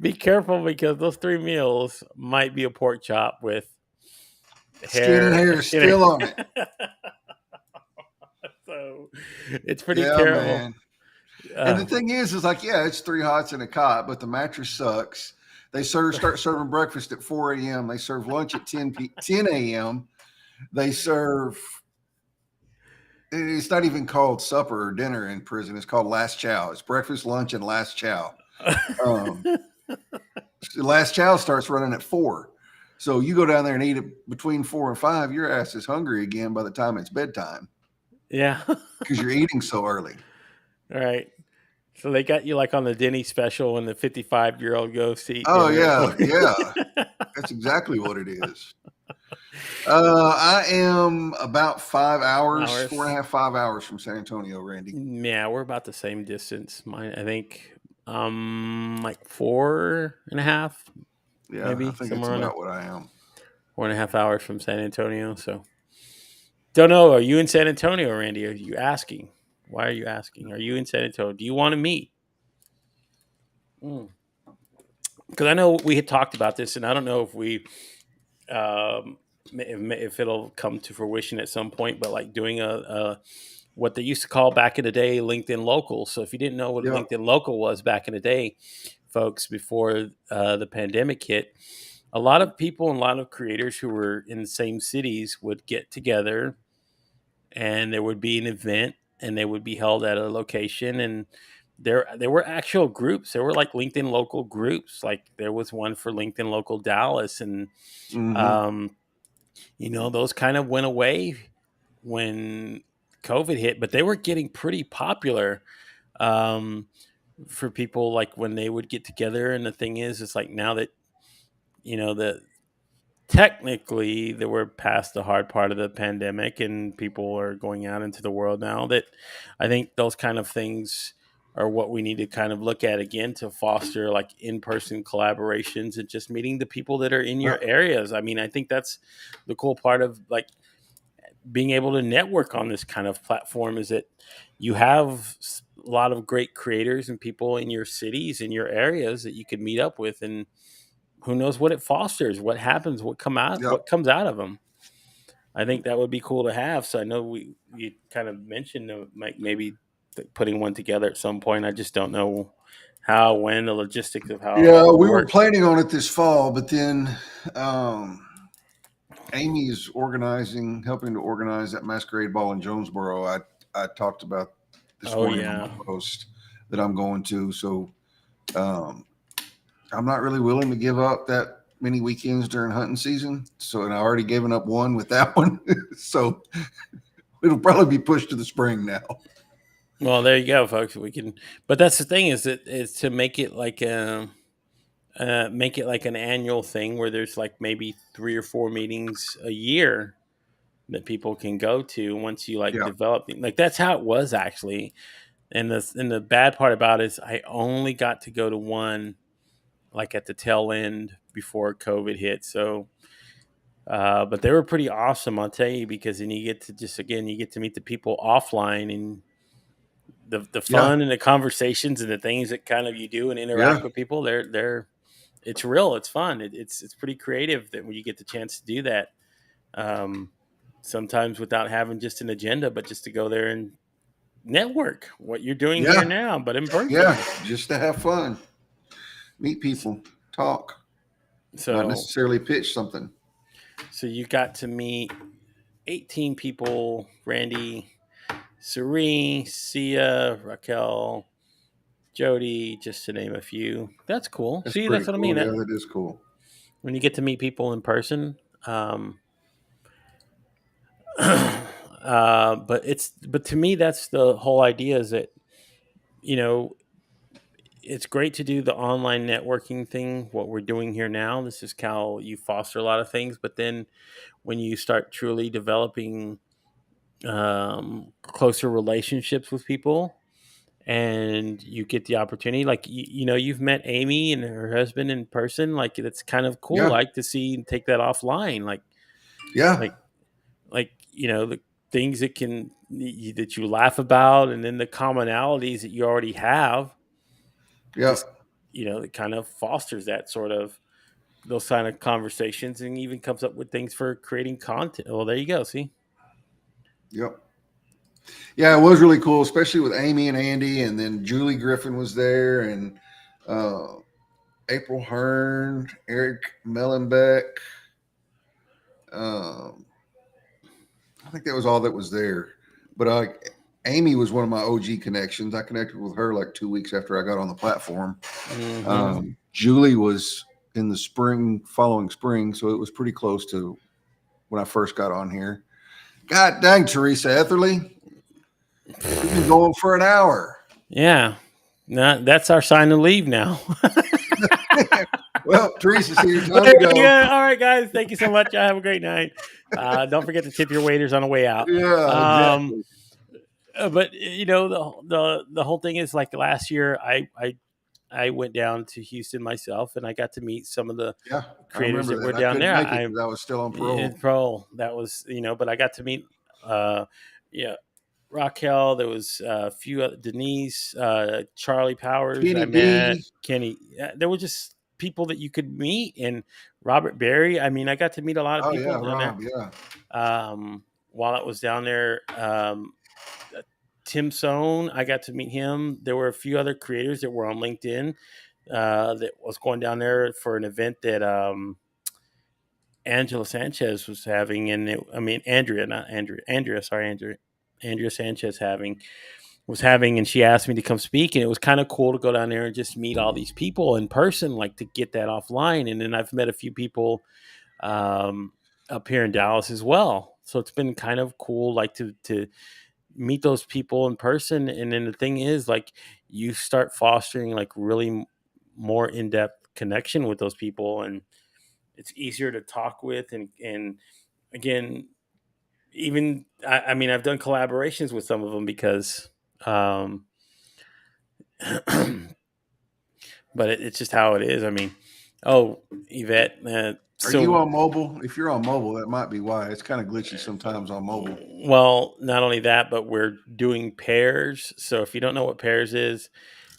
Be careful, because those 3 meals might be a pork chop with Skin and hair is still on it. So it's pretty Yeah, terrible. man. And the thing is like, yeah, it's 3 hots and a cot, but the mattress sucks. They start serving breakfast at 4 a.m. They serve lunch at 10 a.m. They serve. It's not even called supper or dinner in prison. It's called last chow. It's breakfast, lunch, and last chow. Last chow starts running at 4. So you go down there and eat it between 4 and 5. Your ass is hungry again by the time it's bedtime. Yeah. Because you're eating so early. All right. So they got you like on the Denny special when the 55-year-old goes to eat Oh, dinner. yeah. That's exactly what it is. I am about 5 hours, 4.5, 5 hours from San Antonio, Randy. Yeah, we're about the same distance. Mine, I think, like 4.5. Yeah, Maybe I think it's somewhere on about what I am. 4.5 hours from San Antonio. So don't know. Are you in San Antonio, Randy? Are you asking? Why are you asking? Are you in San Antonio? Do you want to meet? Because I know we had talked about this, and I don't know if if it'll come to fruition at some point. But like doing a what they used to call back in the day LinkedIn Local. So if you didn't know what Yep. LinkedIn Local was back in the day, folks, before the pandemic hit, a lot of people and a lot of creators who were in the same cities would get together, and there would be an event, and they would be held at a location. And there were actual groups. There were like LinkedIn Local groups. Like there was one for LinkedIn Local Dallas, and um, those kind of went away when COVID hit, but they were getting pretty popular um, for people, like when they would get together. And the thing is, it's like now that that technically that we're past the hard part of the pandemic and people are going out into the world now, that I think those kind of things are what we need to kind of look at again to foster like in-person collaborations and just meeting the people that are in your areas. I mean, I think that's the cool part of like being able to network on this kind of platform, is that you have a lot of great creators and people in your cities, in your areas, that you could meet up with. And who knows what it fosters, what happens, what Yep. comes out of them. I think that would be cool to have. So I know you kind of mentioned maybe putting one together at some point. I just don't know how, when, the logistics of how Yeah, that would we were work. planning on it this fall, but then Amy is helping to organize that masquerade ball in Jonesboro. I talked about this Oh morning on yeah. my post that I'm going to. So um, I'm not really willing to give up that many weekends during hunting season. So, and I already given up one with that one. So it'll probably be pushed to the spring now. Well, there you go, folks. We can, but that's the thing, is that is to make it like an annual thing where there's like maybe 3 or 4 meetings a year that people can go to once you like Yeah. develop. Like that's how it was actually. And the bad part about it is I only got to go to one like at the tail end before COVID hit. So but they were pretty awesome, I'll tell you, because then you get to you get to meet the people offline, and the Yeah. fun and the conversations and the things that kind of you do and Yeah. interact with people. They're it's real. It's fun. It's pretty creative that when you get the chance to do that. Um, Sometimes without having just an agenda, but just to go there and network what you're doing here Yeah, now, but in person. yeah, just to have fun, meet people, talk, not So necessarily pitch something. so you got to meet 18 people: Randy, Suri, Sia, Raquel, Jody, just to name a few. That's cool. That's See, pretty that's what I mean. cool. That Yeah, that is cool. when you get to meet people in person, but to me, that's the whole idea. Is that you know it's great to do the online networking thing. What we're doing here now, this is how you foster a lot of things. But then when you start truly developing closer relationships with people and you get the opportunity like you've met Amy and her husband in person, like it's kind of cool Yeah, like to see and take that offline, yeah, like the things that you laugh about, and then the commonalities that you already have, yeah, just it kind of fosters that sort of those kind of conversations, and even comes up with things for creating content. Well, there you go. See. yep. Yeah, it was really cool, especially with Amy and Andy, and then Julie Griffin was there, and uh, April Hearn, Eric Mellenbeck. Um, I think that was all that was there. But Amy was one of my OG connections. I connected with her like 2 weeks after I got on the platform. Mm-hmm. Julie was in the following spring, so it was pretty close to when I first got on here. God dang, Teresa Etherly, we've been going for an hour. Yeah. That's our sign to leave now. Well, Teresa's here. Time to go. Yeah. All right, guys. Thank you so much. Y'all have a great night. Don't forget to tip your waiters on the way out. Yeah, Um, exactly. but the whole thing is like last year, I went down to Houston myself, and I got to meet some of the Yeah, I creators remember that were that. I down couldn't there. make it because I was still on In parole. pro, that was but I got to meet uh, yeah, Raquel. There was a few Denise, Charlie Powers. I Kenny met B. Kenny. There were just people that you could meet, and Robert Berry. I mean, I got to meet a lot of Oh yeah, people down there. Rob. Yeah, While I was down there, Tim Sohn, I got to meet him. There were a few other creators that were on LinkedIn that was going down there for an event that Angela Sanchez was having, and Andrea, not Andrea, Andrea, sorry, Andrea Sanchez was having, and she asked me to come speak, and it was kind of cool to go down there and just meet all these people in person, like to get that offline. And then I've met a few people um, up here in Dallas as well, so it's been kind of cool, like to meet those people in person. And then the thing is, like, you start fostering like really more in depth connection with those people, and it's easier to talk with, and again, even I mean, I've done collaborations with some of them because um but it's just how it is. I mean, oh, Yvette, are you so on mobile? If you're on mobile, that might be why it's kind of glitchy sometimes on mobile. well, not only that, but we're doing pairs. So if you don't know what pairs is,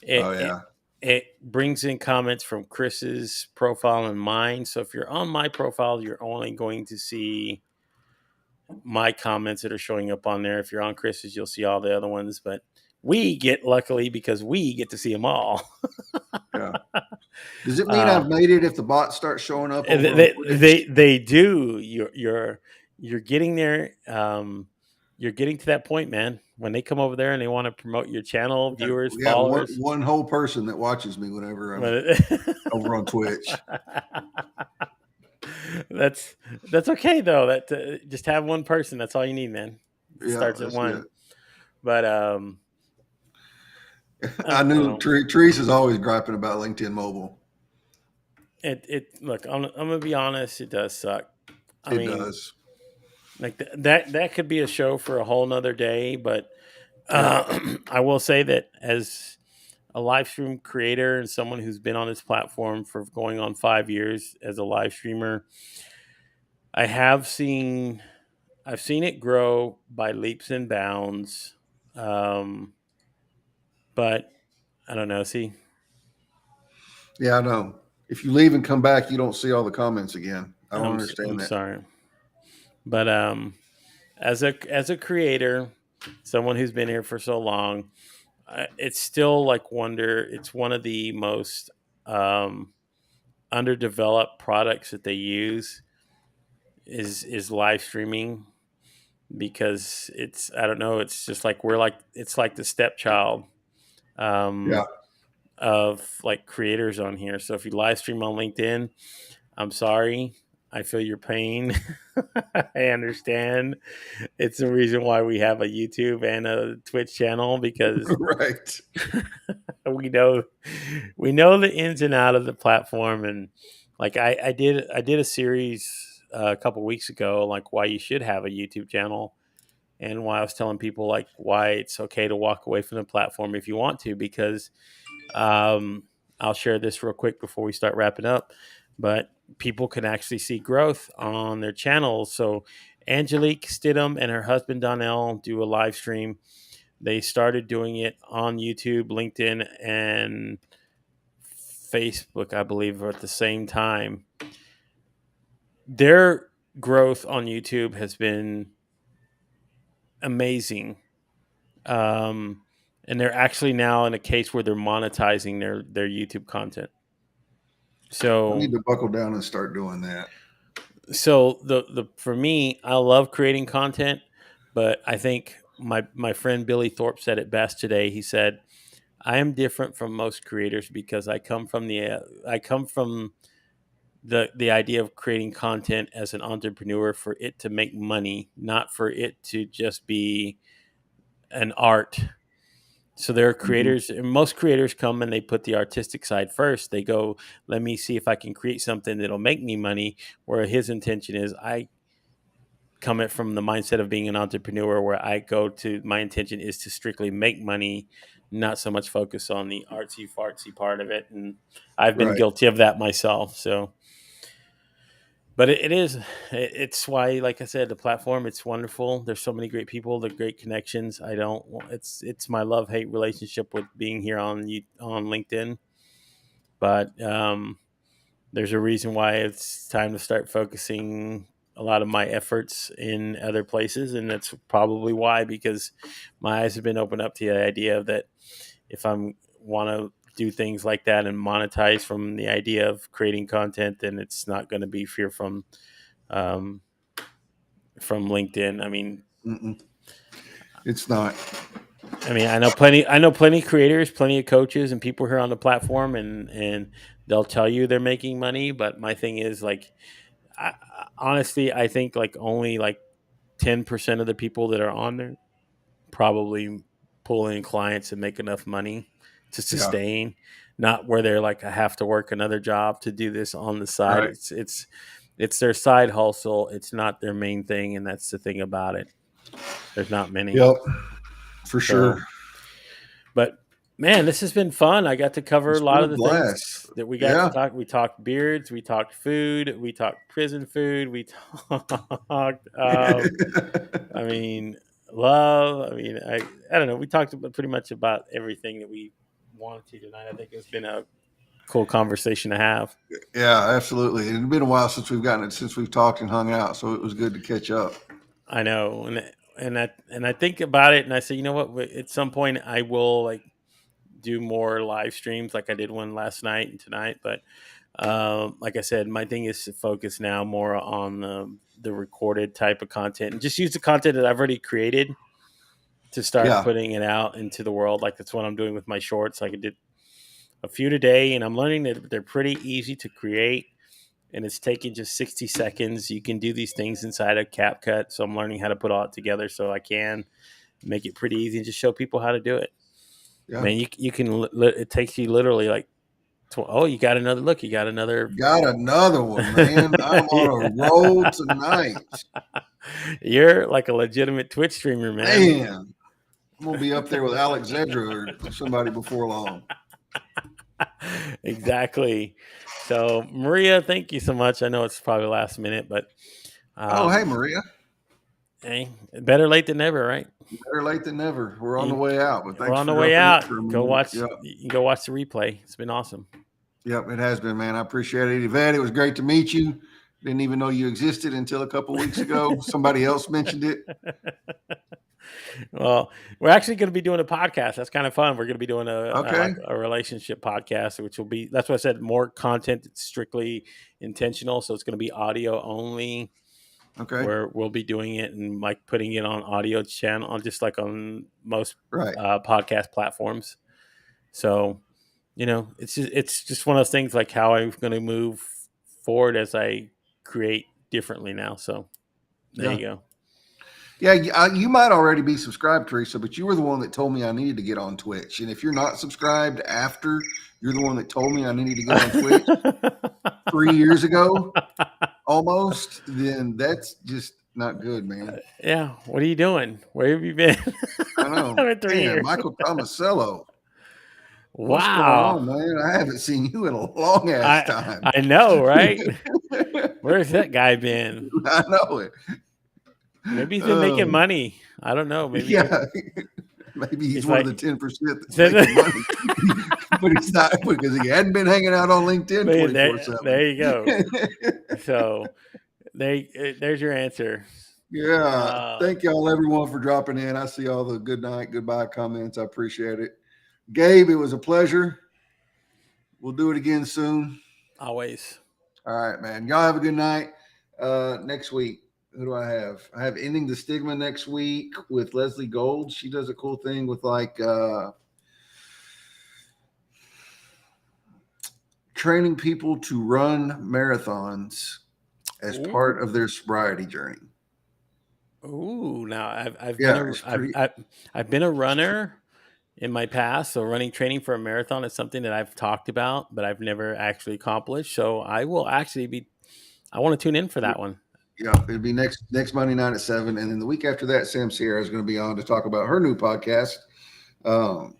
Oh it it, yeah, it brings in comments from Chris's profile and mine. So if you're on my profile, you're only going to see my comments that are showing up on there. If you're on Chris's, you'll see all the other ones. But we get, luckily, because we get to see them all. yeah. Does it mean Uh, I've made it if the bot starts showing up over on they Twitch? they do. You're getting there. You're getting to that point, man. When they come over there and they want to promote your channel, viewers, We have one followers. one whole person that watches me whenever I'm But over on Twitch. that's that's okay though. That just have one person. That's all you need, man. It Yeah, starts at that's it. one. But I I don't knew know. Teresa's always griping about LinkedIn Mobile. It look. I'm gonna be honest. It does suck. I It mean, does. like that could be a show for a whole nother day. But Yeah. I will say that as a live stream creator and someone who's been on this platform for going on 5 years as a live streamer, I have seen I've seen it grow by leaps and bounds. But I don't know. See, Yeah, I know. If you leave and come back, you don't see all the comments again. I don't I'm understand that. sorry, but as a creator, someone who's been here for so long, it's still like wonder. It's one of the most um, underdeveloped products that they use is live streaming because it's I don't know. It's just like it's like the stepchild Yeah. um, of like creators on here. So if you live stream on LinkedIn, I'm sorry. I feel your pain. I understand. It's the reason why we have a YouTube and a Twitch channel because Right. we know we know the ins and out of the platform. And like I did a series a couple weeks ago, like why you should have a YouTube channel, and why I was telling people like why it's okay to walk away from the platform if you want to, because um, I'll share this real quick before we start wrapping up. But people can actually see growth on their channels. So Angelique Stidham and her husband Donnell do a live stream. They started doing it on YouTube, LinkedIn, and Facebook, I believe, at the same time. Their growth on YouTube has been amazing. Um, and they're actually now in a case where they're monetizing their YouTube content. I So need to buckle down and start doing that. so the for me, I love creating content, but I think my friend Billy Thorpe said it best today. He said, "I am different from most creators because I come from the idea of creating content as an entrepreneur for it to make money, not for it to just be an art." So there are Mhm. creators, and most creators come and they put the artistic side first. They go, "Let me see if I can create something that'll make me money." Where his intention is, I come it from the mindset of being an entrepreneur, where I go to my intention is to strictly make money, not so much focus on the artsy fartsy part of it. And I've been Right. guilty of that myself. So, but it's why, like I said, the platform, it's wonderful. There's so many great people, the great connections. I don't, it's my love hate relationship with being here on LinkedIn, but there's a reason why it's time to start focusing a lot of my efforts in other places, and that's probably why, because my eyes have been opened up to the idea of that if I'm want to do things like that and monetize from the idea of creating content, then it's not going to be fear um, from LinkedIn. Mm-mm. It's not. I know plenty. I know plenty of creators, plenty of coaches, and people here on the platform, and they'll tell you they're making money. But my thing is like, honestly, I think like only like 10% of the people that are on there probably pull in clients and make enough money to Yeah. sustain. Not where they're like, I have to work another job to do this on the side. Right. It's their side hustle. It's not their main thing, and that's the thing about it. There's not many. Yep. For sure. So, but man, this has been fun. I got to cover a It's been lot a of the blast. things that we got to Yeah. talk. We talked beards, we talked food, we talked prison food, we talked I mean, love. I don't know. We talked about pretty much about everything that we wanted to tonight. I think it's been a cool conversation to have. Yeah, absolutely. It's been a while since we've talked and hung out, so it was good to catch up. I know, and I think about it, and I say, you know what? At some point, I will like do more live streams, like I did one last night and tonight. But like I said, my thing is to focus now more on the recorded type of content and just use the content that I've already created to start Yeah. putting it out into the world. Like that's what I'm doing with my shorts. Like I did a few today, and I'm learning that they're pretty easy to create, and it's taking just 60 seconds. You can do these things inside of CapCut, so I'm learning how to put all it together so I can make it pretty easy and just show people how to do it. Yeah. Man, you can. It takes you literally like, oh, you got another look. You got another. Got another one, man. I'm on a roll tonight. You're like a legitimate Twitch streamer, man. Man, I'm gonna be up there with Alexandra or somebody before long. Exactly. So, Maria, thank you so much. I know it's probably last minute, but Oh, hey um, Maria. hey, better late than never, right? Better late than never. We're on the You, way out, but we're thanks on for the way dropping in out. for a Go minute. watch. Yeah. You can go watch the replay. It's been awesome. Yep, it has been, man. I appreciate it. Yvette, it was great to meet you. Didn't even know you existed until a couple of weeks ago. Somebody else mentioned it. Well, we're actually going to be doing a podcast. That's kind of fun. We're going to be doing Okay. a relationship podcast, which will be, that's what I said, more content. It's strictly intentional. So it's going to be audio only, Okay. where we'll be doing it and like putting it on audio channel, on just like on most Right. podcast platforms. So, it's just one of those things, like how I'm going to move forward as I create differently now. So there you go. Yeah, you might already be subscribed, Teresa, but you were the one that told me I needed to get on Twitch. And if you're not subscribed after, you're the one that told me I needed to get on Twitch 3 years ago, almost, then that's just not good, man. Yeah. What are you doing? Where have you been? I know. For 3 years. Michael Tomasello. Wow. What's going on, man? I haven't seen you in a long ass time. I know, right? Where's that guy been? I know it. Maybe he's been making money. I don't know. Maybe maybe he's one of the 10% that's making money. But he's not, because he hadn't been hanging out on LinkedIn 24/7. There you go. So there's your answer. Yeah. Thank y'all, everyone, for dropping in. I see all the good night, goodbye comments. I appreciate it. Gabe, it was a pleasure. We'll do it again soon. Always. All right, man. Y'all have a good night. Next week, who do I have? I have Ending the Stigma next week with Leslie Gold. She does a cool thing with like training people to run marathons as part of their sobriety journey. Ooh, now I've been a runner in my past, so running training for a marathon is something that I've talked about, but I've never actually accomplished. So I will actually I want to tune in for that one. Yeah, it'll be next Monday night at 7, and then the week after that, Sam Sierra is going to be on to talk about her new podcast. Oh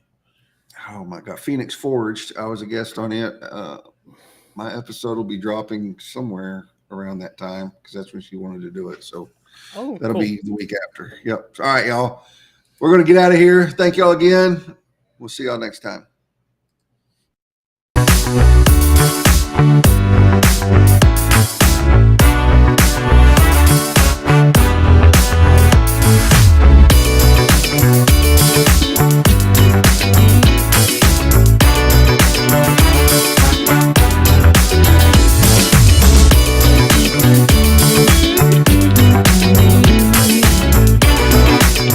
my God, Phoenix Forged. I was a guest on it. My episode will be dropping somewhere around that time because that's when she wanted to do it. So that'll be the week after. Yep. All right, y'all. We're going to get out of here. Thank y'all again. We'll see y'all next time.